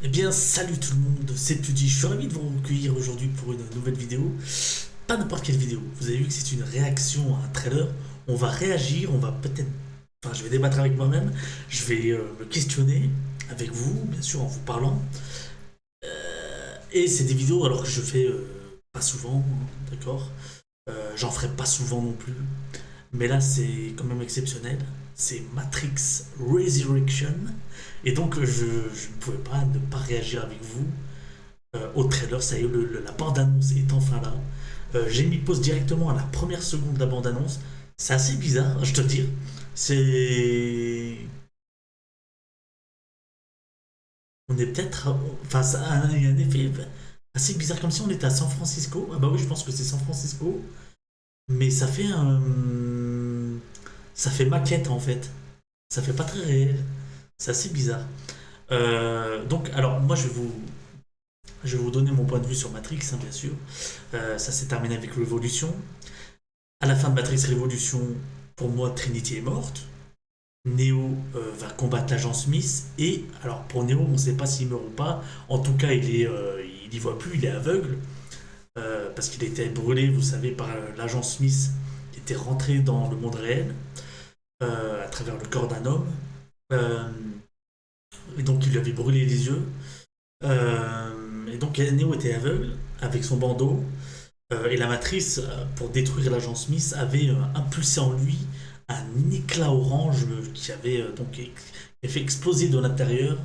Eh bien, salut tout le monde, c'est Tudi. Je suis ravi de vous recueillir aujourd'hui pour une nouvelle vidéo. Pas n'importe quelle vidéo. Vous avez vu que c'est une réaction à un trailer. On va réagir, on va peut-être. Enfin, je vais débattre avec moi-même. Je vais me questionner avec vous, bien sûr, en vous parlant. Et c'est des vidéos alors que je fais pas souvent, hein, d'accord. J'en ferai pas souvent non plus. Mais là, c'est quand même exceptionnel. C'est Matrix Resurrection. Et donc, je ne pouvais pas ne pas réagir avec vous au trailer. Ça y est, la bande-annonce est enfin là. J'ai mis pause directement à la première seconde de la bande-annonce. C'est assez bizarre, je te dire. C'est. On est peut-être. Enfin, il y a un effet assez bizarre, comme si on était à San Francisco. Ah bah oui, je pense que c'est San Francisco. Mais ça fait un. Ça fait maquette en fait. Ça fait pas très réel. C'est assez bizarre. Donc, alors, moi, je vais vous donner mon point de vue sur Matrix, hein, bien sûr. Ça s'est terminé avec Révolution. À la fin de Matrix Révolution, pour moi, Trinity est morte. Neo va combattre l'agent Smith. Et, alors, pour Neo, on ne sait pas s'il meurt ou pas. En tout cas, il n'y voit plus, il est aveugle. Parce qu'il était brûlé, vous savez, par l'agent Smith qui était rentré dans le monde réel à travers le corps d'un homme. Et donc, il lui avait brûlé les yeux. Et donc Neo était aveugle avec son bandeau. Et la matrice, pour détruire l'agent Smith, avait impulsé en lui un éclat orange qui avait qui a fait exploser de l'intérieur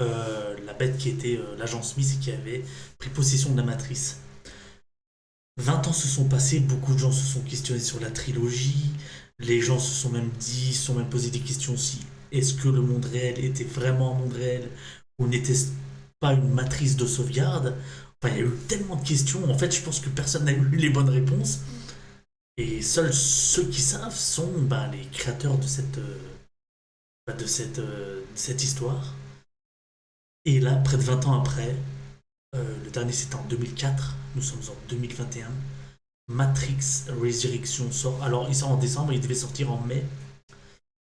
la bête qui était l'agent Smith et qui avait pris possession de la matrice. 20 ans se sont passés, beaucoup de gens se sont questionnés sur la trilogie. Les gens se sont même dit, se sont même posé des questions si est-ce que le monde réel était vraiment un monde réel ou n'était-ce pas une matrice de sauvegarde. Enfin, il y a eu tellement de questions. En fait, je pense que personne n'a eu les bonnes réponses. Et seuls ceux qui savent sont les créateurs de cette histoire. Et là, près de 20 ans après, le dernier c'était en 2004, nous sommes en 2021. Matrix Resurrection sort. Alors, il sort en décembre, il devait sortir en mai.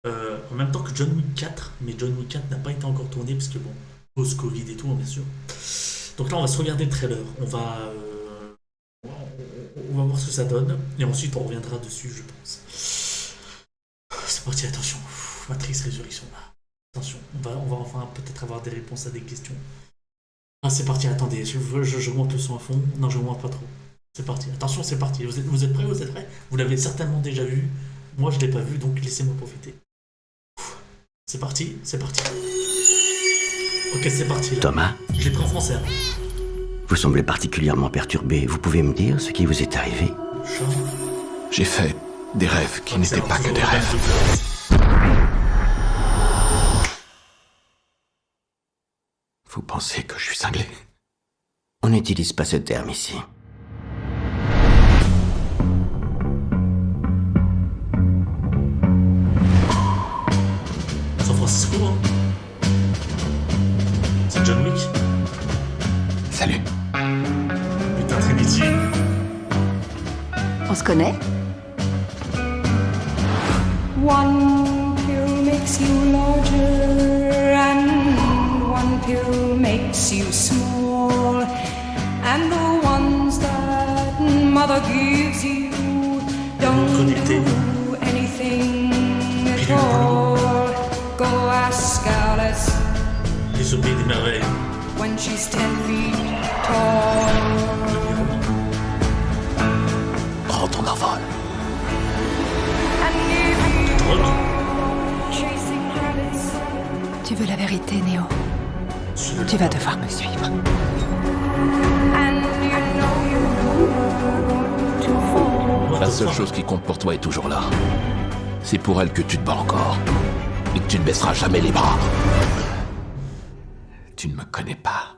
En même temps que John Wick 4, mais John Wick 4 n'a pas été encore tourné parce que bon, post-Covid et tout, bien sûr. Donc là, on va se regarder le trailer. On va voir ce que ça donne. Et ensuite, on reviendra dessus, je pense. C'est parti, attention. Matrix Résurrection. Attention, on va enfin peut-être avoir des réponses à des questions. Ah, c'est parti, attendez. Je monte le son à fond. Non, je ne monte pas trop. C'est parti. Attention, c'est parti. Vous êtes prêts? Vous êtes prêts? Vous l'avez certainement déjà vu. Moi, je ne l'ai pas vu, donc laissez-moi profiter. C'est parti, c'est parti. Ok, c'est parti. Là. Thomas, Je l'ai pris en français. Hein. vous semblez particulièrement perturbé. Vous pouvez me dire ce qui vous est arrivé? J'ai fait des rêves qui n'étaient pas que des rêves. Vous pensez que je suis cinglé? On n'utilise pas ce terme ici. San Francisco, hein. C'est John Wick. Salut. Putain, Trinity. On se connaît? One pill makes you larger, and one pill makes you small. And the ones that mother gives you don't do anything at all. Go ask Alice Les objets des merveilles. when she's 10 feet tall. Prends ton envol. And if Drogue. you're chasing rabbits, Tu veux la vérité, Néo? Tu vas devoir me suivre. and you know you're going to fall. La seule chose qui compte pour toi est toujours là. C'est pour elle que tu te bats encore. Et que tu ne baisseras jamais les bras. Tu ne me connais pas.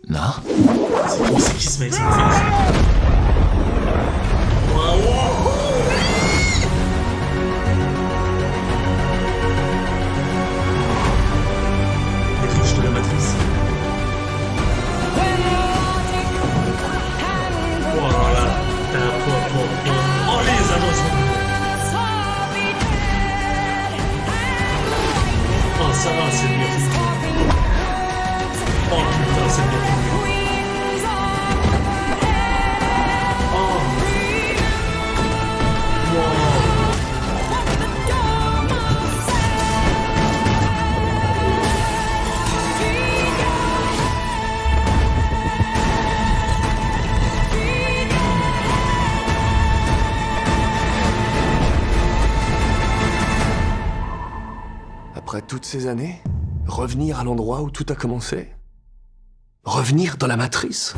Non? C'est qui ce mec? Waouh! Les touches de la matrice. Oh là là. Oh les agents. Oh ça va, c'est mieux. Oh toutes ces années, revenir à l'endroit où tout a commencé? Revenir dans la matrice?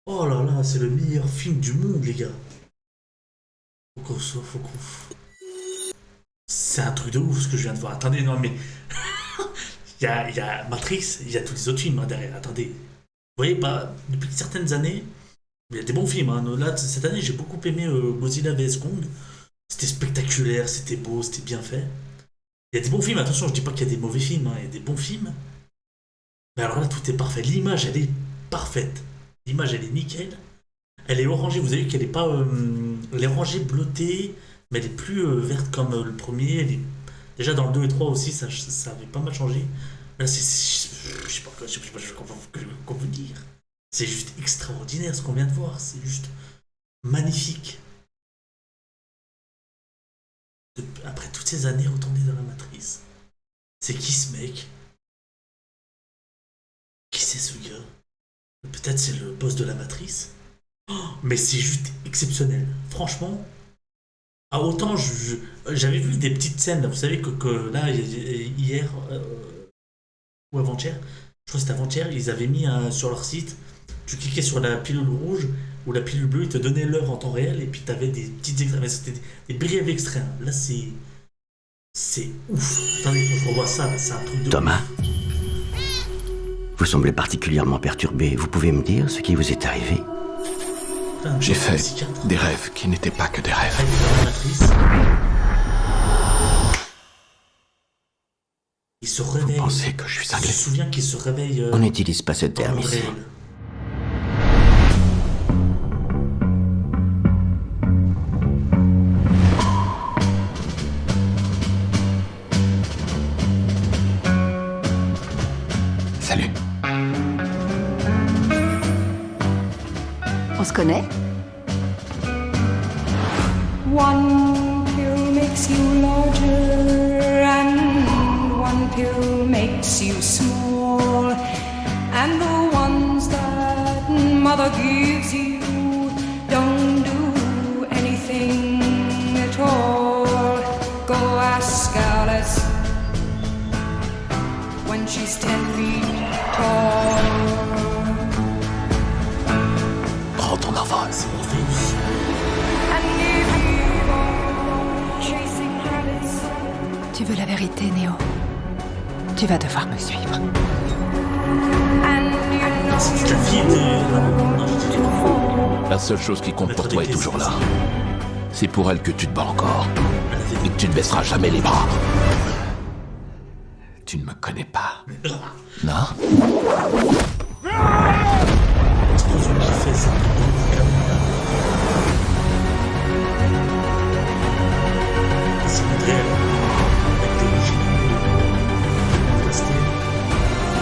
Oh là là, c'est le meilleur film du monde, les gars. C'est un truc de ouf ce que je viens de voir. Attendez, non mais... il y a Matrix, il y a tous les autres films hein, derrière. Attendez. Vous voyez, pas depuis certaines années, il y a des bons films. Hein. Là, cette année, j'ai beaucoup aimé Godzilla vs Kong. C'était spectaculaire, c'était beau, c'était bien fait. Il y a des bons films, attention, je dis pas qu'il y a des mauvais films, hein. Il y a des bons films. Mais alors là, tout est parfait. L'image, elle est parfaite. L'image, elle est nickel. Elle est orangée, vous avez vu qu'elle est pas... elle est orangée, bleutée, mais elle est plus verte comme le premier. Elle est... Déjà dans le 2 et 3 aussi, ça avait pas mal changé. Mais là, je sais pas quoi vous dire. C'est juste extraordinaire ce qu'on vient de voir. C'est juste magnifique. Après toutes ces années retourner dans la matrice. C'est qui ce mec? Qui c'est ce gars? Peut-être c'est le boss de la matrice? Oh, mais c'est juste exceptionnel. Franchement, ah, autant j'avais vu des petites scènes, là, vous savez que là, hier ou avant-hier, je crois que c'était avant-hier, ils avaient mis sur leur site, tu cliquais sur la pilule rouge ou la pilule bleue, ils te donnaient l'heure en temps réel et puis tu avais des petites extraits, mais c'était des brefs extraits. Là, c'est ouf. Attendez, faut que je revoie ça, là, c'est un truc de Thomas, ouf. vous semblez particulièrement perturbé. Vous pouvez me dire ce qui vous est arrivé? Putain, J'ai fait psychiatre. des rêves qui n'étaient pas que des rêves. Avec la matrice. Il se réveille. Pensez que je suis Je cinglé. me souviens qu'il se réveille On n'utilise pas ce dans terme le ici. réel. Salut. On se connaît? One pill makes you larger, and one pill makes you small. And the ones that mother gives you don't do anything at all. Go ask Alice when she's 10 feet tall. Prends ton envol. C'est Morpheus. And if you are chasing rabbits, Tu veux la vérité, Néo? Tu vas devoir me suivre. and you know C'est la fille de... Non, je dis La seule chose qui compte pour toi est toujours là. C'est pour elle que tu te bats encore. Et que tu ne baisseras jamais les bras. Tu ne me connais pas. Non? L'explosion qu'il fait, c'est un truc de ouf, quand même. C'est une réelle. Avec des originaux dévastés.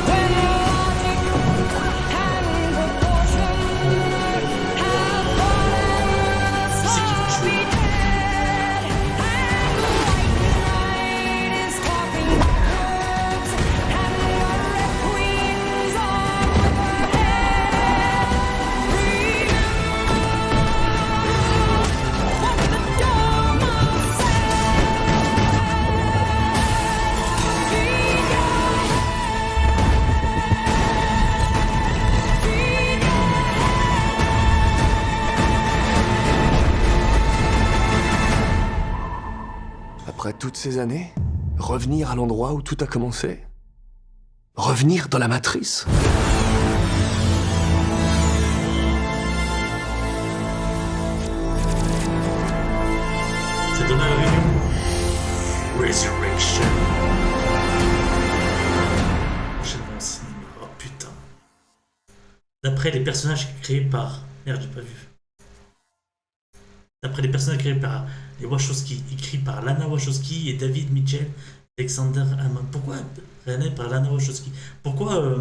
when logic and proportion have fallen, C'est qui va be jouer. dead, and the white knight is talking backwards, and the red queen's on overhead. Remember what the Dharma said. Après toutes ces années, revenir à l'endroit où tout a commencé? Revenir dans la matrice? C'est Donald Réunion. Resurrection. Prochainement au cinéma. Oh putain. D'après les personnages créés par... Merde, j'ai pas vu. D'après les personnages créés par les Wachowski, écrits par Lana Wachowski et David Mitchell, Alexander Hammond. Pourquoi René par Lana Wachowski? Pourquoi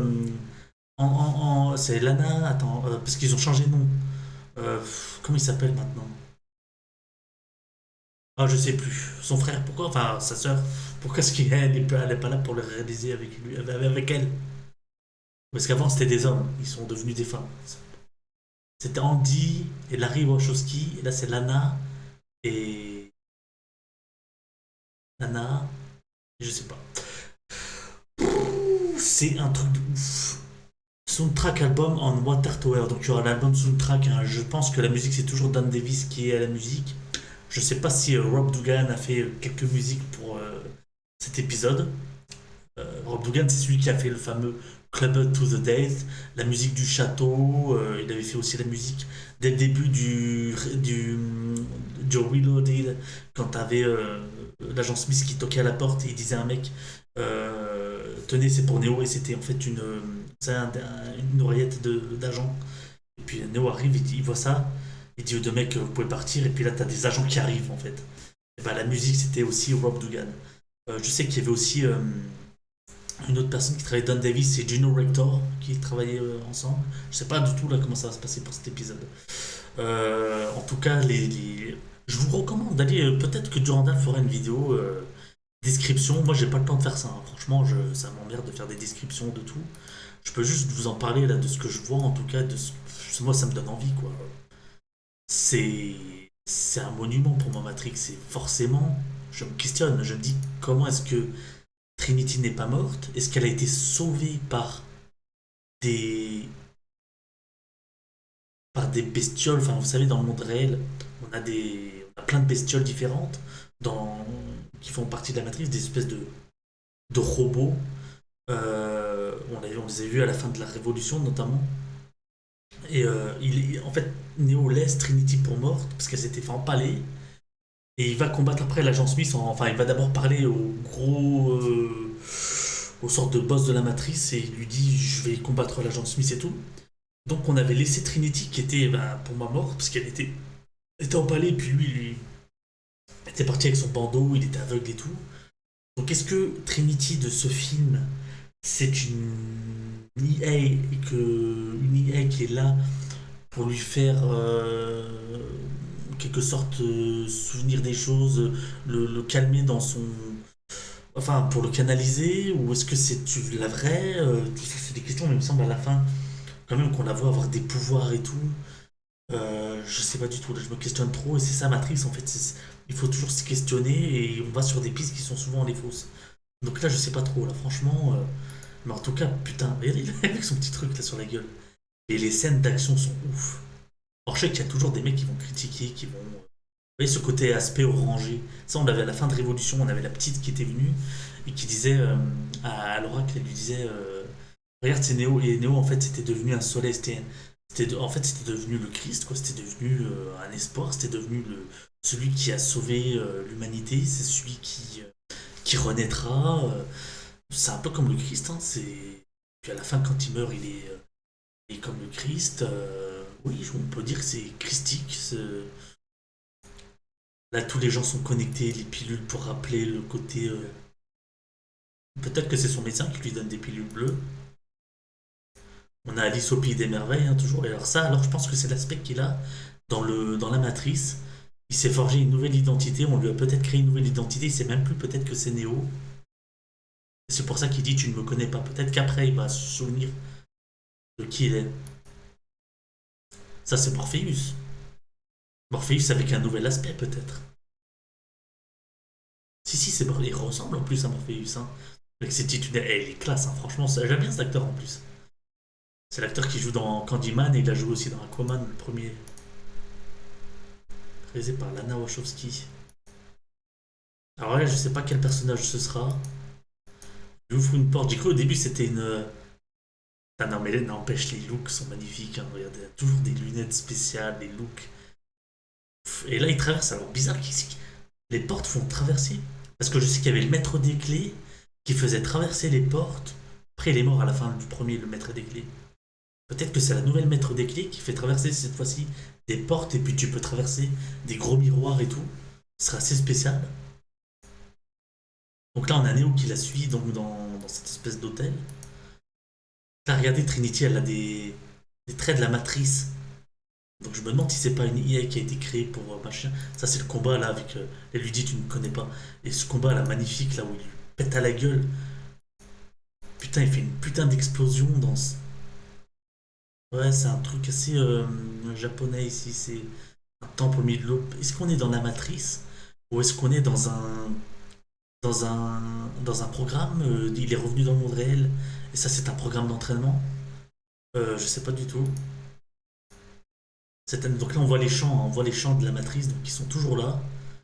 c'est Lana... Attends, parce qu'ils ont changé de nom. Comment il s'appelle maintenant? Ah, je sais plus. Son frère, pourquoi? Enfin, sa sœur. Pourquoi est-ce qu'elle est pas là pour le réaliser avec lui, avec elle? Parce qu'avant, c'était des hommes. Ils sont devenus des femmes. C'était Andy et Larry Wachowski. Et là, c'est Lana et... Lana... Je sais pas. C'est un truc de ouf. Soundtrack album en Water Tower. Donc, il y aura l'album soundtrack, hein. Je pense que la musique, c'est toujours Dan Davis qui est à la musique. Je sais pas si Rob Dougan a fait quelques musiques pour cet épisode. Rob Dougan, c'est celui qui a fait le fameux Club to the Death, la musique du château. Il avait fait aussi la musique dès le début du Reloaded, quand t'avais l'agent Smith qui toquait à la porte et il disait à un mec tenez, c'est pour Neo, et c'était en fait une oreillette d'agent. Et puis Neo arrive, il voit ça, il dit aux deux mecs vous pouvez partir, et puis là t'as des agents qui arrivent en fait. Et bah, la musique c'était aussi Rob Dougan. Je sais qu'il y avait aussi une autre personne qui travaillait, Don Davis et Gino Rector, qui travaillaient ensemble. Je sais pas du tout là comment ça va se passer pour cet épisode. En tout cas, je vous recommande d'aller. Peut-être que Durandal fera une vidéo description. Moi, j'ai pas le temps de faire ça, hein. Franchement, ça m'emmerde de faire des descriptions de tout. Je peux juste vous en parler là de ce que je vois, en tout cas. Moi, ça me donne envie, quoi. C'est. C'est un monument pour moi, Matrix. C'est forcément. Je me questionne. Je me dis comment est-ce que Trinity n'est pas morte? Est-ce qu'elle a été sauvée des par des bestioles? Enfin, vous savez, dans le monde réel, on a plein de bestioles différentes qui font partie de la matrice, des espèces de robots. On les a vus à la fin de la Révolution, notamment. Et en fait, Neo laisse Trinity pour morte parce qu'elle s'était fait empaler. Et il va combattre après l'agent Smith. Enfin, il va d'abord parler aux sortes de boss de la matrice et il lui dit je vais combattre l'agent Smith et tout. Donc on avait laissé Trinity qui était pour moi morte parce qu'elle était empalée, et puis lui était parti avec son bandeau, il était aveugle et tout. Donc est-ce que Trinity de ce film c'est une IA qui est là pour lui faire quelque sorte souvenir des choses, le calmer dans son... Enfin, pour le canaliser, ou est-ce que c'est la vraie tout ça, c'est des questions, mais il me semble à la fin, quand même, qu'on la voit avoir des pouvoirs et tout. Je sais pas du tout, là, je me questionne trop, et c'est ça Matrix, en fait. Il faut toujours se questionner, et on va sur des pistes qui sont souvent les fausses. Donc là, je sais pas trop, là, franchement. Mais en tout cas, putain, regardez, avec son petit truc là sur la gueule. Et les scènes d'action sont ouf. Alors, je sais qu'il y a toujours des mecs qui vont critiquer, qui vont. Vous voyez ce côté aspect orangé. Ça, on l'avait à la fin de Révolution, on avait la petite qui était venue et qui disait à l'oracle, elle lui disait regarde, c'est Néo. Et Néo, en fait, c'était devenu un soleil. En fait, c'était devenu le Christ, quoi. C'était devenu un espoir. C'était devenu celui qui a sauvé l'humanité. C'est celui qui renaîtra. C'est un peu comme le Christ, hein. Puis à la fin, quand il meurt, il est comme le Christ. Oui, on peut dire que c'est christique. Là, tous les gens sont connectés, les pilules pour rappeler le côté. Peut-être que c'est son médecin qui lui donne des pilules bleues. On a Alice au Pays des Merveilles, hein, toujours. Et alors je pense que c'est l'aspect qu'il a dans la matrice. Il s'est forgé une nouvelle identité, on lui a peut-être créé une nouvelle identité, il sait même plus peut-être que c'est Néo. Et c'est pour ça qu'il dit tu ne me connais pas. Peut-être qu'après il va se souvenir de qui il est. Ça, c'est Morpheus. Morpheus avec un nouvel aspect, peut-être. Si, il ressemble en plus à Morpheus, hein. Avec ses petites lunettes. Il est classe, hein. Franchement, j'aime bien cet acteur en plus. C'est l'acteur qui joue dans Candyman et il a joué aussi dans Aquaman, le premier. Réalisé par Lana Wachowski. Alors là, je sais pas quel personnage ce sera. Il ouvre une porte. J'ai cru au début c'était une. Ah non, mais là, n'empêche, les looks sont magnifiques, hein. Regardez, il y a toujours des lunettes spéciales, des looks. Et là, il traverse. Alors, bizarre, les portes font traverser. Parce que je sais qu'il y avait le maître des clés qui faisait traverser les portes. Après, il est mort à la fin du premier, le maître des clés. Peut-être que c'est la nouvelle maître des clés qui fait traverser cette fois-ci des portes et puis tu peux traverser des gros miroirs et tout. Ce sera assez spécial. Donc là, on a Neo qui la suit donc dans cette espèce d'hôtel. Là, regardez, Trinity, elle a des traits de la matrice. Donc je me demande si c'est pas une IA qui a été créée pour machin. Ça c'est le combat là avec... elle lui dit tu ne me connais pas. Et ce combat là magnifique là où il lui pète à la gueule. Putain, il fait une putain d'explosion dans ce... Ouais, c'est un truc assez japonais ici. C'est un temple au milieu de l'eau. Est-ce qu'on est dans la matrice? Ou est-ce qu'on est dans un programme? Il est revenu dans le monde réel. Et ça c'est un programme d'entraînement. Je sais pas du tout. Donc là on voit les champs, hein, on voit les champs de la matrice, donc ils sont toujours là.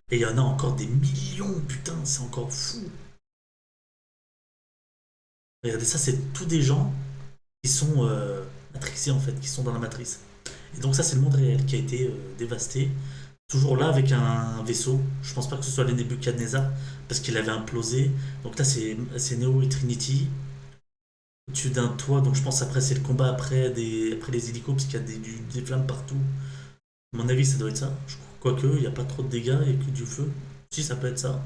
Et il y en a encore des millions, putain, c'est encore fou. Regardez ça, c'est tous des gens qui sont matrixés en fait, qui sont dans la matrice. Et donc ça c'est le monde réel qui a été dévasté. Toujours là avec un vaisseau. Je pense pas que ce soit les Nebuchadnezzar parce qu'il avait implosé. Donc là c'est Neo et Trinity au-dessus d'un toit. Donc je pense après c'est le combat après les hélicos parce qu'il y a des flammes partout. À mon avis ça doit être ça. Quoique il n'y a pas trop de dégâts et que du feu. Si ça peut être ça.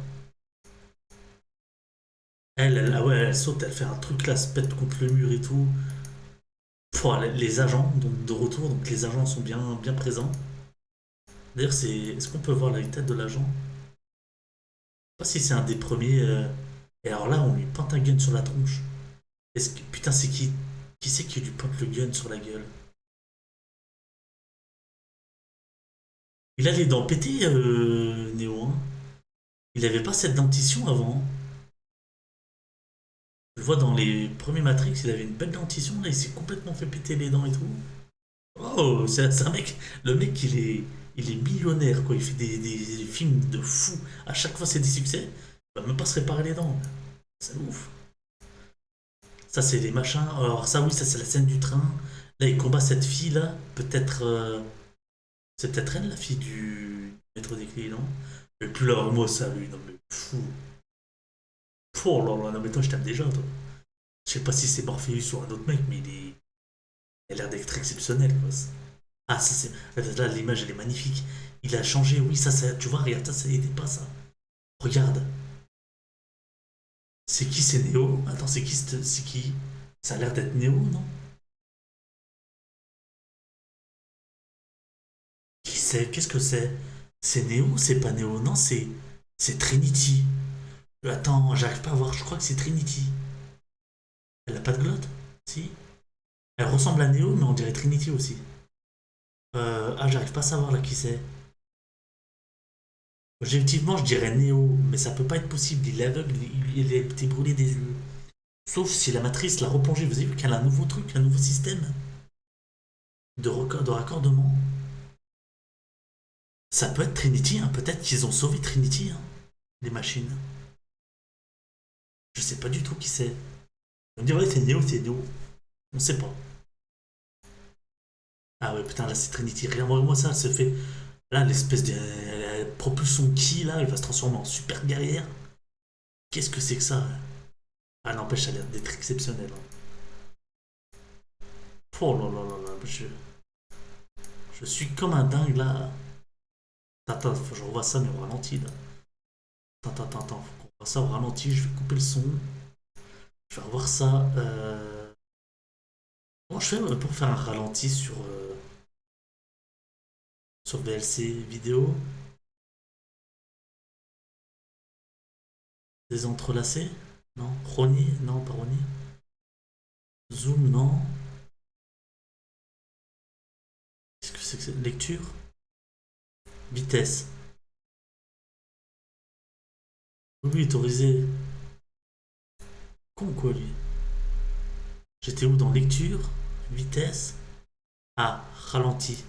Ah ouais, elle saute, elle fait un truc là, se pète contre le mur et tout. Pouah, les agents donc de retour, donc les agents sont bien présents. D'ailleurs, est-ce qu'on peut voir la tête de l'agent? Je sais pas si c'est un des premiers. Et alors là, on lui pointe un gun sur la tronche. Putain, c'est qui? Qui c'est qui lui pointe le gun sur la gueule? Il a les dents pétées, Néo, hein. Il avait pas cette dentition avant. Je le vois dans les premiers Matrix, il avait une belle dentition, là, il s'est complètement fait péter les dents et tout. Oh, c'est un mec. Le mec, il est millionnaire, quoi. Il fait des films de fou. À chaque fois, c'est des succès. Il va même pas se réparer les dents. C'est ouf. Ça, c'est les machins. Alors, ça, oui, ça, c'est la scène du train. Là, il combat cette fille-là. Peut-être. C'est peut-être elle, la fille du maître des clés, non? Et puis là, moi, ça, lui, non, mais fou. Oh là là, non, mais toi, je t'aime déjà, toi. Je sais pas si c'est Morpheus ou un autre mec, mais il a l'air d'être exceptionnel, quoi. Ah, ça c'est. Là, l'image, elle est magnifique. Il a changé, oui, tu vois, regarde, ça n'était pas ça. Regarde. C'est qui, c'est Néo? Attends, c'est qui? Ça a l'air d'être Néo, non? Qui c'est? Qu'est-ce que c'est? C'est Néo? C'est pas Néo, non, c'est Trinity. Attends, j'arrive pas à voir, je crois que c'est Trinity. Elle a pas de glotte? Si? Elle ressemble à Néo, mais on dirait Trinity aussi. J'arrive pas à savoir là qui c'est. Objectivement, je dirais Néo, mais ça peut pas être possible. Il est aveugle, il a été brûlé des yeux. Sauf si la matrice l'a replongé. Vous avez vu qu'elle a un nouveau truc, un nouveau système de raccordement. Ça peut être Trinity, hein. Peut-être qu'ils ont sauvé Trinity, hein, les machines. Je sais pas du tout qui c'est. On dirait c'est Néo, c'est Néo. On sait pas. Ah ouais, putain, là c'est Trinity. Regarde-moi ça, elle se fait. Là, l'espèce de. Elle propulse son ki, là, elle va se transformer en super guerrière. Qu'est-ce que c'est que ça? Ah, n'empêche, ça a l'air d'être exceptionnel, hein. Oh là là là là, je suis comme un dingue là. Attends, faut que je revois ça, mais au ralenti là. Attends, faut qu'on voit ça au ralenti. Je vais couper le son. Je vais revoir ça. Comment je fais pour faire un ralenti sur VLC vidéo? Des entrelacés? Non. Roni? Non, pas Roni. Zoom, non. Qu'est-ce que c'est que cette lecture? Vitesse. Oui, autorisé. Con quoi lui? J'étais où dans lecture? Vitesse? Ah, ralenti.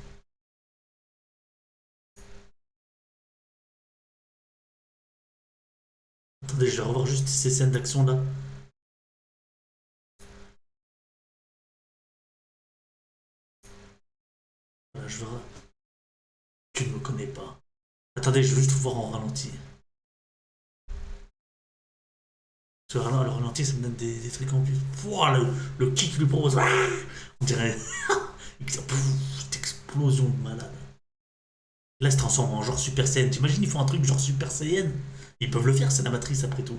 Attendez, je vais revoir juste ces scènes d'action là. Voilà, je verrai. Tu ne me connais pas. Attendez, je veux juste voir en ralenti. Le ralenti, ça me donne des trucs en plus. Pouah, le kick lui propose. On dirait. Cette explosion de malade. Là, il se transforme en genre Super Saiyan. T'imagines, ils font un truc genre Super Saiyan? Ils peuvent le faire, c'est la matrice après tout.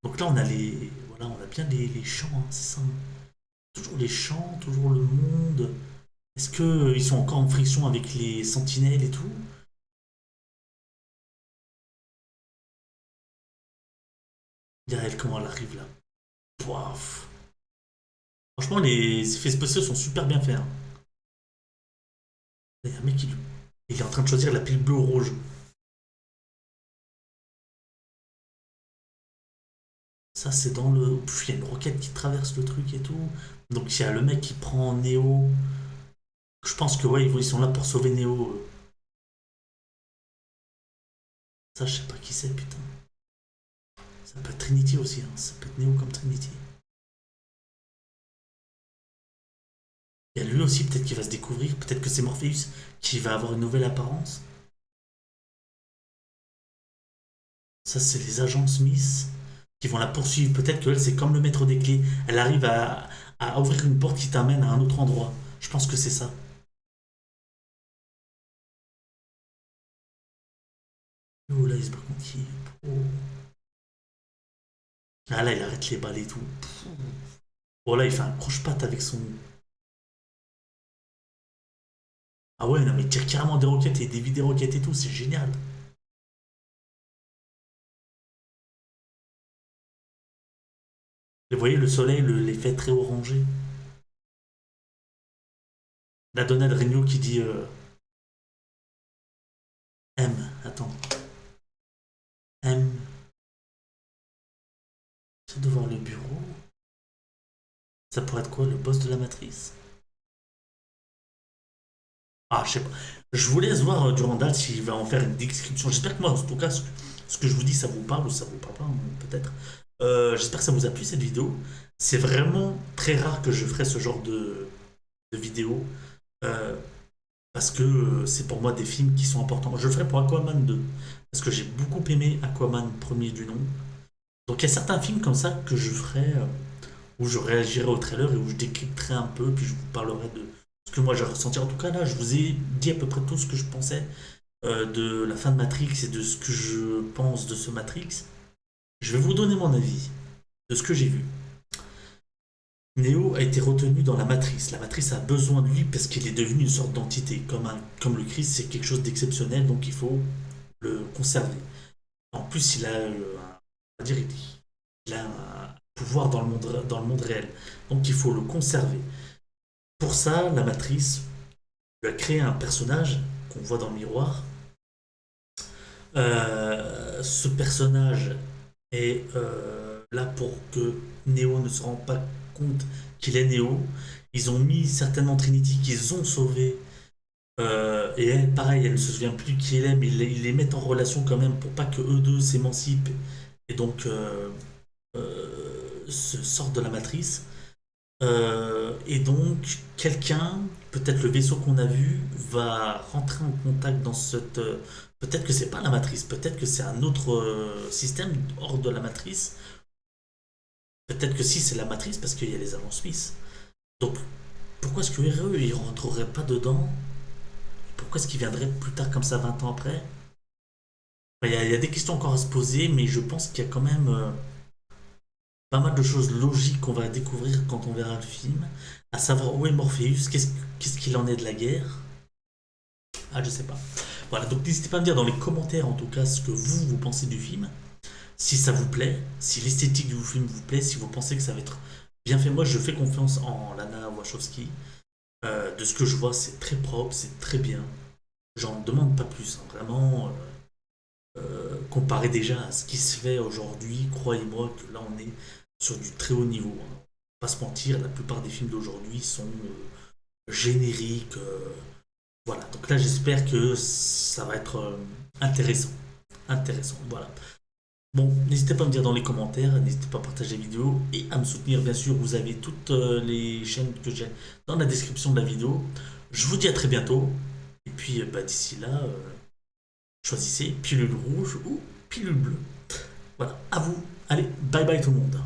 Donc là, on a les. Voilà, on a bien les champs, hein, c'est ça. Toujours les champs, toujours le monde. Est-ce que ils sont encore en friction avec les sentinelles et tout? Regarde elle, comment elle arrive là. Pouaf. Franchement, les effets spéciaux sont super bien faits, hein. Il y a un mec il est en train de choisir la pile bleue ou rouge. Ça, c'est dans le. Pff, il y a une roquette qui traverse le truc et tout. Donc, il y a le mec qui prend Neo. Je pense que, ouais, ils sont là pour sauver Neo. Ça, je sais pas qui c'est, putain. Ça peut être Trinity aussi, hein. Ça peut être Neo comme Trinity. Il y a lui aussi, peut-être qu'il va se découvrir. Peut-être que c'est Morpheus qui va avoir une nouvelle apparence. Ça, c'est les agents Smith qui vont la poursuivre. Peut-être qu'elle, c'est comme le maître des clés. Elle arrive à ouvrir une porte qui t'amène à un autre endroit. Je pense que c'est ça. Oh là, il se bat contre qui? Oh. Ah là, il arrête les balles et tout. Oh là, il fait un croche-patte avec son. Ah ouais, non, mais il tire carrément des roquettes et dévie des roquettes et tout. C'est génial. Et vous voyez, le soleil l'effet très orangé. La Donald Regnault qui dit M. Attends. M. C'est de voir le bureau. Ça pourrait être quoi, le boss de la matrice? Ah, je sais pas. Je vous laisse voir Durandal s'il va en faire une description. J'espère que moi, en tout cas, ce que je vous dis, ça vous parle ou ça vous parle pas, hein, peut-être. J'espère que ça vous a plu cette vidéo. C'est vraiment très rare que je ferai ce genre de vidéo. euh, Parce que c'est pour moi des films qui sont importants. Je le ferai pour Aquaman 2. Parce que j'ai beaucoup aimé Aquaman premier du nom. Donc il y a certains films comme ça que je ferai, où je réagirai au trailer et où je décrypterai un peu, puis je vous parlerai de ce que moi j'ai ressenti. En tout cas là, je vous ai dit à peu près tout ce que je pensais de la fin de Matrix et de ce que je pense de ce Matrix. Je vais vous donner mon avis de ce que j'ai vu. Neo a été retenu dans la matrice. La matrice a besoin de lui parce qu'il est devenu une sorte d'entité. Comme le Christ, c'est quelque chose d'exceptionnel, donc il faut le conserver. En plus, on va dire, il a un pouvoir dans le monde réel. Donc il faut le conserver. Pour ça, la matrice lui a créé un personnage qu'on voit dans le miroir. Ce personnage est là pour que Neo ne se rende pas compte qu'il est Neo. Ils ont mis certainement Trinity qu'ils ont sauvé. Et elle, pareil, elle ne se souvient plus qui elle est, mais ils les mettent en relation quand même pour pas que eux deux s'émancipent et donc se sortent de la matrice. Et donc, quelqu'un, peut-être le vaisseau qu'on a vu, va rentrer en contact dans cette. Peut-être que c'est pas la matrice, peut-être que c'est un autre système hors de la matrice. Peut-être que si c'est la matrice parce qu'il y a les agents Smith. Donc, pourquoi est-ce que RE il rentrerait pas dedans? Pourquoi est-ce qu'il viendrait plus tard comme ça 20 ans après? Il y a des questions encore à se poser, mais je pense qu'il y a quand même pas mal de choses logiques qu'on va découvrir quand on verra le film. À savoir où est Morpheus, qu'est-ce qu'il en est de la guerre. Ah, je sais pas. Voilà, donc n'hésitez pas à me dire dans les commentaires en tout cas ce que vous pensez du film. Si ça vous plaît, si l'esthétique du film vous plaît, si vous pensez que ça va être bien fait. Moi, je fais confiance en Lana Wachowski. De ce que je vois, c'est très propre, c'est très bien. J'en demande pas plus, hein. Vraiment, comparé déjà à ce qui se fait aujourd'hui, croyez-moi que là, on est sur du très haut niveau, hein. Pas se mentir, la plupart des films d'aujourd'hui sont génériques. Voilà, donc là, j'espère que ça va être intéressant. Intéressant, voilà. Bon, n'hésitez pas à me dire dans les commentaires, n'hésitez pas à partager la vidéo et à me soutenir, bien sûr. Vous avez toutes les chaînes que j'ai dans la description de la vidéo. Je vous dis à très bientôt. Et puis, d'ici là, choisissez pilule rouge ou pilule bleue. Voilà, à vous. Allez, bye bye tout le monde.